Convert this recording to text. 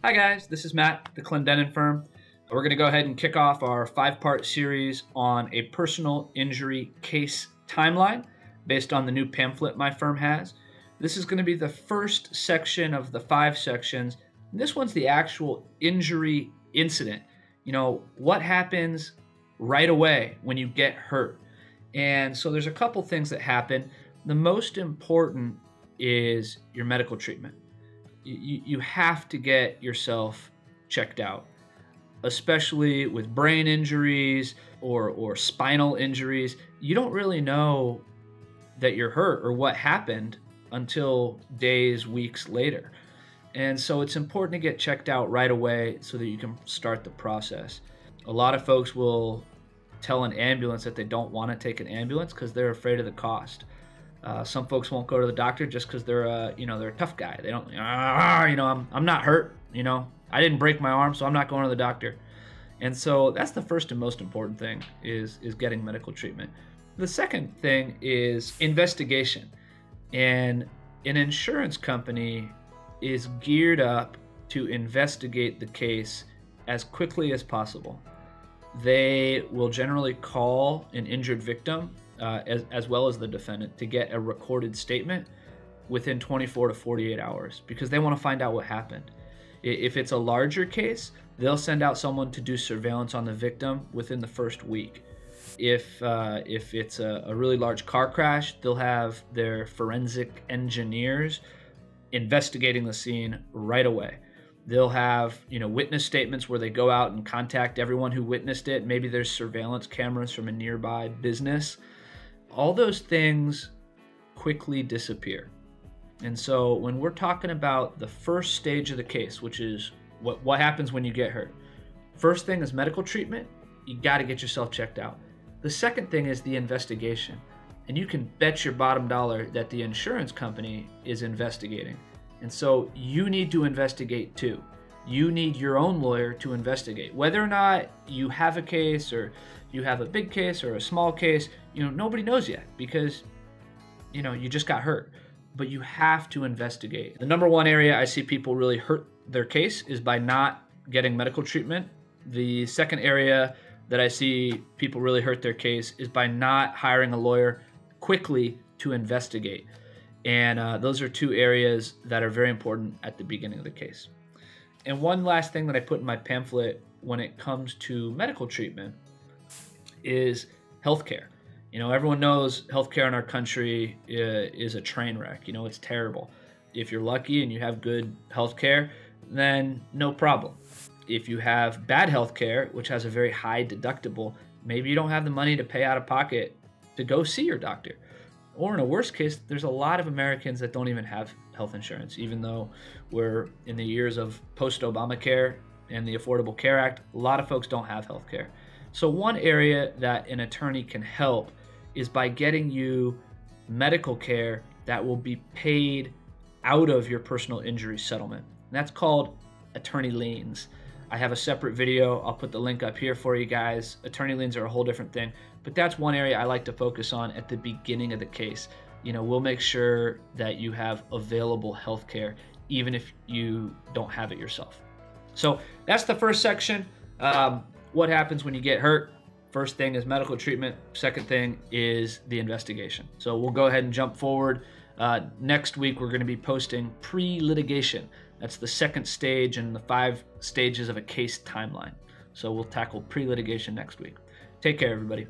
Hi guys, this is Matt, the Clendenin Firm. We're going to go ahead and kick off our 5-part series on a personal injury case timeline based on the new pamphlet my firm has. This is going to be the first section of the 5 sections. This one's the actual injury incident. You know, what happens right away when you get hurt. And so there's a couple things that happen. The most important is your medical treatment. You have to get yourself checked out, especially with brain injuries or spinal injuries. You don't really know that you're hurt or what happened until days, weeks later. And so it's important to get checked out right away so that you can start the process. A lot of folks will tell an ambulance that they don't want to take an ambulance because they're afraid of the cost. Some folks won't go to the doctor just because they're a tough guy. They don't, I'm not hurt. I didn't break my arm, so I'm not going to the doctor. And so that's the first and most important thing is getting medical treatment. The second thing is investigation. And an insurance company is geared up to investigate the case as quickly as possible. They will generally call an injured victim as well as the defendant to get a recorded statement within 24 to 48 hours because they want to find out what happened. If it's a larger case, they'll send out someone to do surveillance on the victim within the first week. If it's a really large car crash, they'll have their forensic engineers investigating the scene right away. They'll have, witness statements where they go out and contact everyone who witnessed it. Maybe there's surveillance cameras from a nearby business. All those things quickly disappear. And so when we're talking about the first stage of the case, which is what happens when you get hurt, first thing is medical treatment. You got to get yourself checked out. The second thing is the investigation. And you can bet your bottom dollar that the insurance company is investigating. And so you need to investigate too. You need your own lawyer to investigate. Whether or not you have a case or you have a big case or a small case, nobody knows yet because, you just got hurt. But you have to investigate. The number one area I see people really hurt their case is by not getting medical treatment. The second area that I see people really hurt their case is by not hiring a lawyer quickly to investigate. And those are 2 areas that are very important at the beginning of the case. And one last thing that I put in my pamphlet when it comes to medical treatment is healthcare. Everyone knows healthcare in our country is a train wreck. It's terrible. If you're lucky and you have good healthcare, then no problem. If you have bad healthcare, which has a very high deductible, maybe you don't have the money to pay out of pocket to go see your doctor. Or in a worst case, there's a lot of Americans that don't even have health insurance, even though we're in the years of post-Obamacare and the Affordable Care Act, a lot of folks don't have health care. So one area that an attorney can help is by getting you medical care that will be paid out of your personal injury settlement. And that's called attorney liens. I have a separate video. I'll put the link up here for you guys. Attorney liens are a whole different thing, but that's one area I like to focus on at the beginning of the case. We'll make sure that you have available health care, even if you don't have it yourself. So that's the first section. What happens when you get hurt? First thing is medical treatment. Second thing is the investigation. So we'll go ahead and jump forward. Next week, we're going to be posting pre-litigation. That's the second stage in the 5 stages of a case timeline. So we'll tackle pre-litigation next week. Take care, everybody.